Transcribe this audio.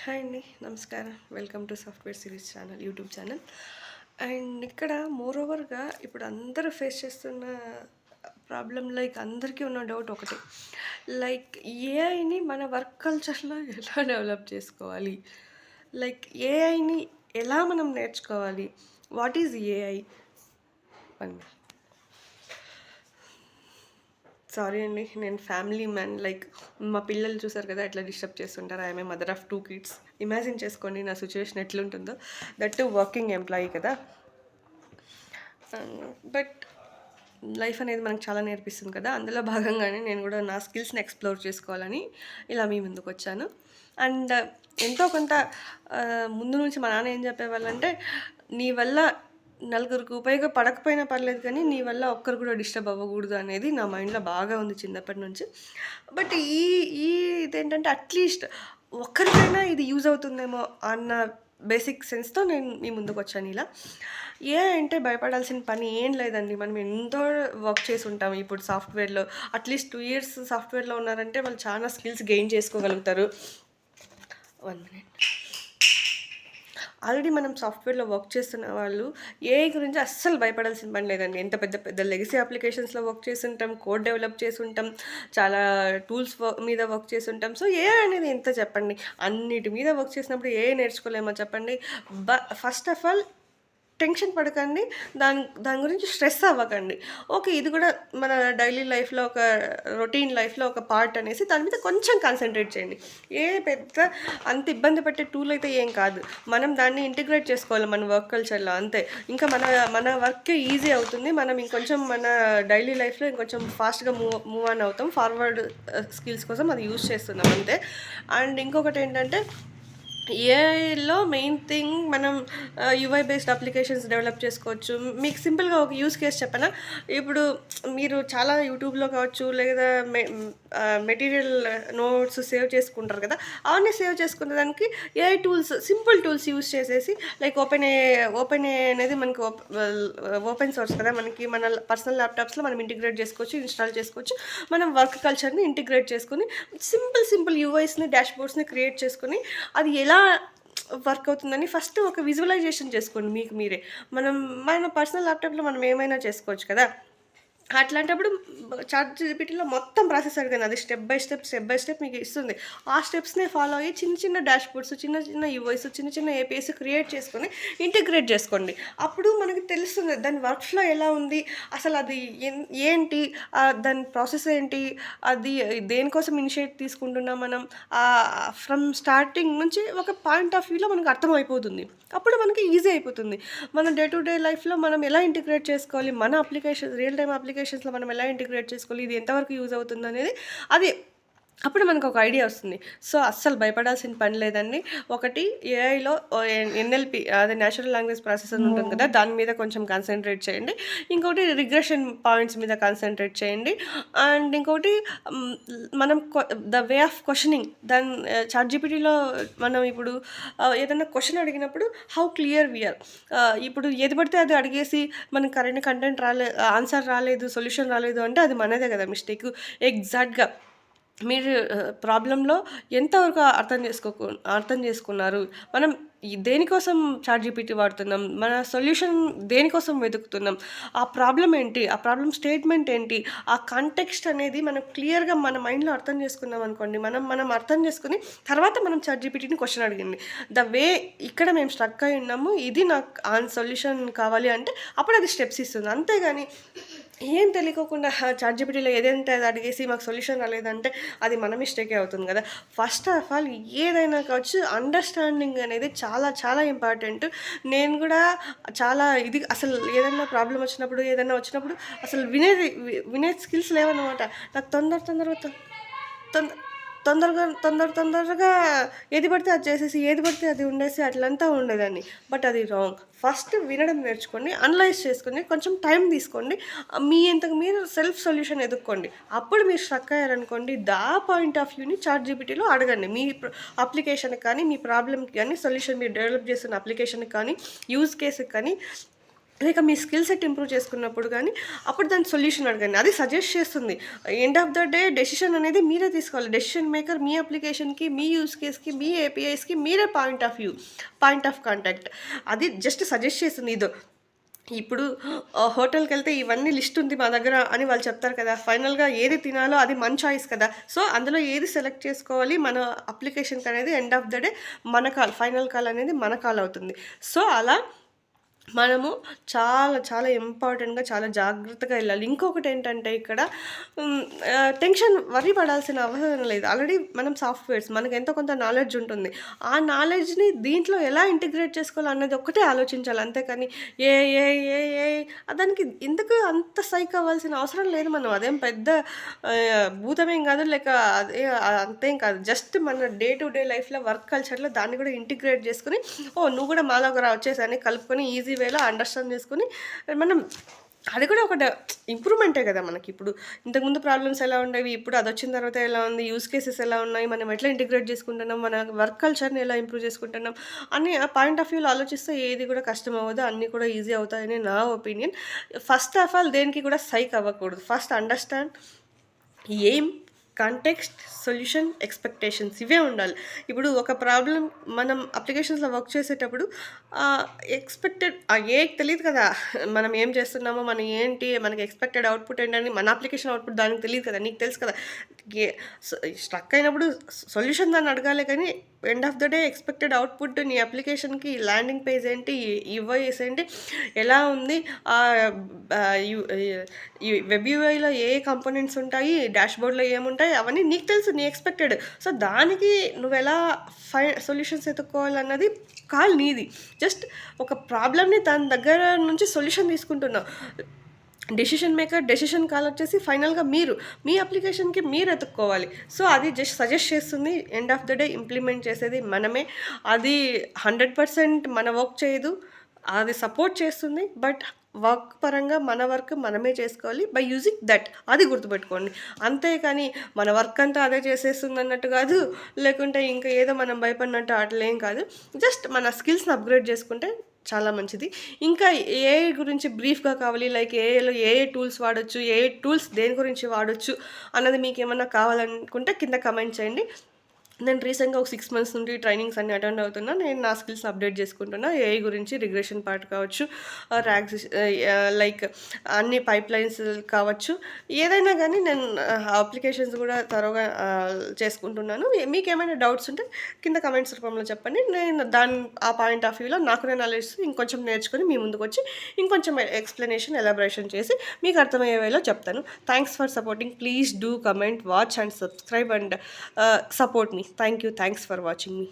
Hi అండి, నమస్కారం. Welcome to software series channel, YouTube channel. And ఇక్కడ మోరోవర్గా ఇప్పుడు అందరూ ఫేస్ చేస్తున్న ప్రాబ్లం, లైక్ అందరికీ ఉన్న డౌట్ ఒకటే, లైక్ ఏఐని మన వర్క్ కల్చర్లో ఎలా డెవలప్ చేసుకోవాలి, లైక్ ఏఐని ఎలా మనం నేర్చుకోవాలి, వాట్ ఈజ్ ఏఐ అని. సారీ అండి, నేను ఫ్యామిలీ మ్యాన్. లైక్ మా పిల్లలు చూసారు కదా ఎట్లా డిస్టర్బ్ చేస్తుంటారు. I'm a mother of 2 kids. Imagine చేసుకోండి నా సిచ్యువేషన్ ఎట్లుంటుందో. దట్ వర్కింగ్ ఎంప్లాయీ కదా. బట్ లైఫ్ అనేది మనకు చాలా నేర్పిస్తుంది కదా. అందులో భాగంగానే నేను కూడా నా స్కిల్స్ని ఎక్స్ప్లోర్ చేసుకోవాలని ఇలా మీ ముందుకు వచ్చాను. అండ్ ఎంతో కొంత ముందు నుంచి మా నాన్న ఏం చెప్పేవాళ్ళంటే, నీ వల్ల నలుగురికి ఉపయోగపడకపోయినా పర్లేదు కానీ నీ వల్ల ఒక్కరు కూడా డిస్టర్బ్ అవ్వకూడదు అనేది నా మైండ్లో బాగా ఉంది చిన్నప్పటి నుంచి. బట్ ఈ ఈ ఇదేంటంటే అట్లీస్ట్ ఒక్కరికైనా ఇది యూజ్ అవుతుందేమో అన్న బేసిక్ సెన్స్తో నేను మీ ముందుకు వచ్చాను ఇలా. ఏ అంటే భయపడాల్సిన పని ఏం లేదండి. మనం ఎంతో వర్క్ చేసి ఉంటాం. ఇప్పుడు సాఫ్ట్వేర్లో అట్లీస్ట్ 2 ఇయర్స్ సాఫ్ట్వేర్లో ఉన్నారంటే వాళ్ళు చాలా స్కిల్స్ గెయిన్ చేసుకోగలుగుతారు. 1 మినిట్. ఆల్రెడీ మనం సాఫ్ట్వేర్లో వర్క్ చేస్తున్న వాళ్ళు ఏఐ గురించి అస్సలు భయపడాల్సిన పని లేదండి. ఎంత పెద్ద పెద్ద లెగసీ అప్లికేషన్స్లో వర్క్ చేసి ఉంటాం, కోడ్ డెవలప్ చేసి ఉంటాం, చాలా టూల్స్ మీద వర్క్ చేసి ఉంటాం. సో ఏఐ అనేది ఎంత చెప్పండి, అన్నిటి మీద వర్క్ చేసినప్పుడు ఏఐ నేర్చుకోలేమో చెప్పండి. ఫస్ట్ ఆఫ్ ఆల్ టెన్షన్ పడకండి, దాని గురించి స్ట్రెస్ అవ్వకండి. ఓకే, ఇది కూడా మన డైలీ లైఫ్లో ఒక రొటీన్ లైఫ్లో ఒక పార్ట్ అనేసి దాని మీద కొంచెం కాన్సన్ట్రేట్ చేయండి. ఏ పెద్ద అంత ఇబ్బంది పెట్టే టూల్ అయితే ఏం కాదు. మనం దాన్ని ఇంటిగ్రేట్ చేసుకోవాలి మన వర్క్ కల్చర్లో, అంతే. ఇంకా మన వర్క్ ఈజీ అవుతుంది. మనం ఇంకొంచెం మన డైలీ లైఫ్లో ఇంకొంచెం ఫాస్ట్గా మూవ్ ఆన్ అవుతాం. ఫార్వర్డ్ స్కిల్స్ కోసం అది యూజ్ చేస్తున్నాం అంతే. అండ్ ఇంకొకటి ఏంటంటే, ఏఐలో మెయిన్ థింగ్ మనం యూఐ బేస్డ్ అప్లికేషన్స్ డెవలప్ చేసుకోవచ్చు. మీకు సింపుల్గా ఒక యూస్ కేస్ చెప్పనా. ఇప్పుడు మీరు చాలా యూట్యూబ్లో కావచ్చు, లేదా మెటీరియల్ నోట్స్ సేవ్ చేసుకుంటారు కదా, అవన్నీ సేవ్ చేసుకునే దానికి AI tools, simple tools use చేసేసి, లైక్ ఓపెన్ ఏ అనేది మనకి ఓపెన్ సోర్స్ కదా, మనకి మన పర్సనల్ ల్యాప్టాప్స్లో మనం ఇంటిగ్రేట్ చేసుకోవచ్చు, ఇన్స్టాల్ చేసుకోవచ్చు. మనం వర్క్ కల్చర్ని ఇంటిగ్రేట్ చేసుకుని సింపుల్ యూఐస్ని, డాష్బోర్డ్స్ని క్రియేట్ చేసుకుని అది ఎలా వర్క్ అవుతుందని ఫస్ట్ ఒక విజువలైజేషన్ చేసుకోండి మీకు మీరే. మన పర్సనల్ ల్యాప్టాప్లో మనం ఏమైనా చేసుకోవచ్చు కదా. అట్లాంటప్పుడు చాట్‌జీపీటీలో మొత్తం ప్రాసెస్ అడిగాను. అది స్టెప్ బై స్టెప్ మీకు ఇస్తుంది. ఆ స్టెప్స్‌నే ఫాలో అయ్యి చిన్న చిన్న డాష్‌బోర్డ్స్, చిన్న యూఐస్, చిన్న ఏపీఎస్ క్రియేట్ చేసుకొని ఇంటిగ్రేట్ చేసుకోండి. అప్పుడు మనకి తెలుస్తుంది దాని వర్క్ ఫ్లో ఎలా ఉంది, అసలు అది ఏంటి, దాని ప్రాసెస్ ఏంటి, అది దేనికోసం ఇనిషియేట్ తీసుకుంటున్నాం మనం, ఫ్రమ్ స్టార్టింగ్ నుంచి ఒక పాయింట్ ఆఫ్ వ్యూలో మనకు అర్థమైపోతుంది. అప్పుడు మనకి ఈజీ అయిపోతుంది. మన డే టు డే లైఫ్లో మనం ఎలా ఇంటిగ్రేట్ చేసుకోవాలి, మన రియల్ టైమ్ అప్లికేషన్స్లో మనం ఎలా ఇంటిగ్రేట్ చేసుకోవాలి, ఇది ఎంతవరకు యూజ్ అవుతుంది అనేది అది అప్పుడు మనకు ఒక ఐడియా వస్తుంది. సో అస్సలు భయపడాల్సిన పని లేదండి. ఒకటి ఏఐలో ఎన్ఎల్పి, అదే నేచురల్ లాంగ్వేజ్ ప్రాసెసర్ ఉంటుంది కదా, దాని మీద కొంచెం కాన్సన్ట్రేట్ చేయండి. ఇంకొకటి రిగ్రెషన్ పాయింట్స్ మీద కాన్సన్ట్రేట్ చేయండి. అండ్ ఇంకొకటి మనం ద వే ఆఫ్ క్వశ్చనింగ్, దాని చాట్‌జీపీటీలో మనం ఇప్పుడు ఏదైనా క్వశ్చన్ అడిగినప్పుడు హౌ క్లియర్ వి ఆర్. ఇప్పుడు ఏది పడితే అది అడిగేసి మనకు కరెక్ట్ కంటెంట్ ఆన్సర్ రాలేదు, సొల్యూషన్ రాలేదు అంటే అది మనదే కదా మిస్టేక్. ఎగ్జాక్ట్‌గా మీరు ప్రాబ్లంలో ఎంతవరకు అర్థం చేసుకున్నారు, మనం దేనికోసం చాట్‌జీపీటీ వాడుతున్నాం, మన సొల్యూషన్ దేనికోసం వెతుకుతున్నాం, ఆ ప్రాబ్లం ఏంటి, ఆ ప్రాబ్లం స్టేట్మెంట్ ఏంటి, ఆ కాంటెక్స్ట్ అనేది మనం క్లియర్గా మన మైండ్లో అర్థం చేసుకున్నాం అనుకోండి. మనం అర్థం చేసుకుని తర్వాత మనం చాట్‌జీపీటీని క్వశ్చన్ అడిగింది, ద వే ఇక్కడ మేము స్ట్రక్ అయి ఉన్నాము, ఇది నాకు సొల్యూషన్ కావాలి అంటే అప్పుడు అది స్టెప్స్ ఇస్తుంది. అంతేగాని ఏం తెలియకోకుండా చాట్‌జీపీటీలో ఏదంటే అది అడిగేసి మాకు సొల్యూషన్ రాలేదంటే అది మన మిస్టేకే అవుతుంది కదా. ఫస్ట్ ఆఫ్ ఆల్ ఏదైనా కావచ్చు, అండర్‌స్టాండింగ్ అనేది చాలా చాలా ఇంపార్టెంట్. నేను కూడా చాలా ఇది అసలు ఏదైనా ప్రాబ్లమ్ వచ్చినప్పుడు అసలు వినే స్కిల్స్ లేవన్నమాట. నాకు తొందర తొందరగా ఏది పడితే అది చేసేసి, ఏది పడితే అది ఉండేసి అట్లంతా ఉండేదాన్ని. బట్ అది రాంగ్. ఫస్ట్ వినడం నేర్చుకోండి, అనలైజ్ చేసుకొని కొంచెం టైం తీసుకోండి. మీ అంతకు మీరు సెల్ఫ్ సొల్యూషన్ ఎదుక్కోండి. అప్పుడు మీరు స్ట్రక్ అయ్యారనుకోండి, పాయింట్ ఆఫ్ వ్యూని చాట్‌జీపీటీలో అడగండి. మీ అప్లికేషన్‌కి కానీ, మీ ప్రాబ్లమ్‌కి కానీ, సొల్యూషన్ మీరు డెవలప్ చేస్తున్న అప్లికేషన్‌కి కానీ, యూజ్ కేస్‌కి కానీ లేక మీ స్కిల్ సెట్ ఇంప్రూవ్ చేసుకున్నప్పుడు గానీ, అప్పుడు దాని సొల్యూషన్ అడగండి. అది సజెస్ట్ చేస్తుంది. End of the day decision అనేది మీరే తీసుకోవాలి. డెసిషన్ మేకర్ మీ అప్లికేషన్‌కి, మీ యూజ్ కేస్‌కి, మీ ఏపీఐస్‌కి మీరే పాయింట్ ఆఫ్ కాంటాక్ట్. అది జస్ట్ సజెస్ట్ చేస్తుంది. ఇప్పుడు హోటల్‌కెళ్తే ఇవన్నీ లిస్ట్ ఉంది మా దగ్గర అని వాళ్ళు చెప్తారు కదా! ఫైనల్‌గా ఏది తినాలో అది మన చాయిస్ కదా! సో, అందులో ఏది సెలెక్ట్ చేసుకోవాలి మన అప్లికేషన్‌కనేది ఎండ్ ఆఫ్ ద డే మన కాల్, ఫైనల్ కాల్ అనేది మన కాల్ అవుతుంది. సో, అలా మనము చాలా చాలా ఇంపార్టెంట్‌గా, చాలా జాగ్రత్తగా ఎళ్ళాలి. ఇంకొకటేంటంటే ఇక్కడ టెన్షన్ వరీ పడాల్సిన అవసరం లేదు. ఆల్రెడీ మనం సాఫ్ట్‌వేర్స్ మనకెంతో కొంత నాలెడ్జ్ ఉంటుంది. ఆ నాలెడ్జ్‌ని దీంట్లో ఎలా ఇంటిగ్రేట్ చేసుకోవాలి అన్నది ఒక్కటే ఆలోచించాలి. అంతేకాని ఏ ఏ ఏ ఏ దానికి ఎందుకు అంత సైక్ అవ్వాల్సిన అవసరం లేదు మనం. అదేం పెద్ద భూతమేం కాదు. లేక అదే అంతేం కాదు. జస్ట్ మన డే టు డే లైఫ్‌లో వర్క్ కల్చర్‌లో దాన్ని కూడా ఇంటిగ్రేట్ చేసుకొని, ఓహ్! నువ్వు కూడా మాలాగా రా వచ్చేసేయి అని కలుపుకొని ఈజీ వేలో అండర్‌స్టాండ్ చేసుకొని మనం అది కూడా ఒక ఇంప్రూవ్‌మెంటే కదా మనకిప్పుడు. ఇంతకుముందు ప్రాబ్లమ్స్ ఎలా ఉండేవి, ఇప్పుడు అదొచ్చిన తర్వాత ఎలా ఉంది, యూజ్ కేసెస్ ఎలా ఉన్నాయి, మనం ఎట్లా ఇంటిగ్రేట్ చేసుకుంటున్నాం, మన వర్క్ కల్చర్‌ని ఎలా ఇంప్రూవ్ చేసుకుంటున్నాం అని ఆ పాయింట్ ఆఫ్ వ్యూలో ఆలోచిస్తే ఏది కూడా కష్టం అవ్వదు. అన్నీ కూడా ఈజీ అవుతాయని నా ఒపీనియన్. ఫస్ట్ ఆఫ్ ఆల్ దేనికి కూడా సైక్ అవ్వకూడదు. First understand aim, context, solution, expectations ఇవే ఉండాలి. ఇప్పుడు ఒక ప్రాబ్లమ్ మనం అప్లికేషన్స్‌లో వర్క్ చేసేటప్పుడు ఏకి తెలీదు కదా! మనం ఏం చేస్తున్నామో, మనం ఏంటి, మనకి ఎక్స్‌పెక్టెడ్ అవుట్‌పుట్ ఏంటని మన అప్లికేషన్ అవుట్‌పుట్ దానికి తెలీదు కదా! నీకు తెలుసు కదా! ఏ స్ట్రక్ అయినప్పుడు సొల్యూషన్ దాన్ని అడగాలే కానీ end of the day expected output నీ అప్లికేషన్‌కి ల్యాండింగ్ పేజ్ ఏంటి, యూఐఎస్ ఏంటి, ఎలా ఉంది, యు ఈ వెబ్ యూఐలో ఏ ఏ కంపోనెంట్స్ ఉంటాయి, డాష్‌బోర్డ్‌లో ఏముంటాయి అవన్నీ నీకు తెలుసు. నీ ఎక్స్‌పెక్టెడ్. సో, దానికి నువ్వెలా సొల్యూషన్స్ ఎతుక్కోవాలన్నది కాల్ నీది. జస్ట్ ఒక ప్రాబ్లమ్‌ని దాని దగ్గర నుంచి సొల్యూషన్ తీసుకుంటున్నావు. డెసిషన్ మేకర్, డెసిషన్ కాల్ వచ్చేసి ఫైనల్‌గా మీరు. మీ అప్లికేషన్‌కి మీరు ఎతుక్కోవాలి. సో, అది జస్ట్ సజెస్ట్ చేస్తుంది. End of the day implement చేసేది మనమే. అది 100% మన వర్క్ చేయదు. అది సపోర్ట్ చేస్తుంది. బట్ వర్క్ పరంగా మన వర్క్ మనమే చేసుకోవాలి. By using that. అది గుర్తుపెట్టుకోండి. అంతేకాని మన వర్క్ అంతా అదే చేసేస్తుందన్నట్టు కాదు. లేకుంటే ఇంకా ఏదో మనం భయపడినట్టు అట్లేం కాదు. జస్ట్ మన స్కిల్స్‌ని అప్‌గ్రేడ్ చేసుకుంటే చాలా మంచిది. ఇంకా ఏఐ గురించి బ్రీఫ్‌గా కావాలి. లైక్ ఏఐలో ఏ ఏ టూల్స్ వాడొచ్చు, ఏ ఏ టూల్స్ దేని గురించి వాడొచ్చు అన్నది మీకేమన్నా కావాలనుకుంటే కింద కామెంట్ చేయండి. నేను రీసెంట్‌గా ఒక 6 మంత్స్ నుండి ట్రైనింగ్స్ అన్నీ అటెండ్ అవుతున్నా. నేను నా స్కిల్స్ అప్‌డేట్ చేసుకుంటున్నా. ఏఐ గురించి రిగ్రెషన్ పార్ట్ కావచ్చు, లైక్ అన్ని పైప్‌లైన్స్ కావచ్చు. ఏదైనా గానీ నేను అప్లికేషన్స్ గూడా థరోగా చేసుకుంటున్నాను. మీకేమైనా డౌట్స్ ఉంటే కింద కామెంట్స్ రూపంలో చెప్పండి. నేను ఆ పాయింట్ ఆఫ్ వ్యూలో నాకున్న నాలెడ్జ్ ఇంకొంచెం నేర్చుకొని మీ ముందుకొచ్చి ఇంకొంచెం ఎక్స్‌ప్లనేషన్, ఎలాబరేషన్ చేసి మీకు అర్థమయ్యే వేలో చెప్తాను. Thanks for supporting. Please do comment, watch and subscribe and support me. Thank you. Thanks for watching me.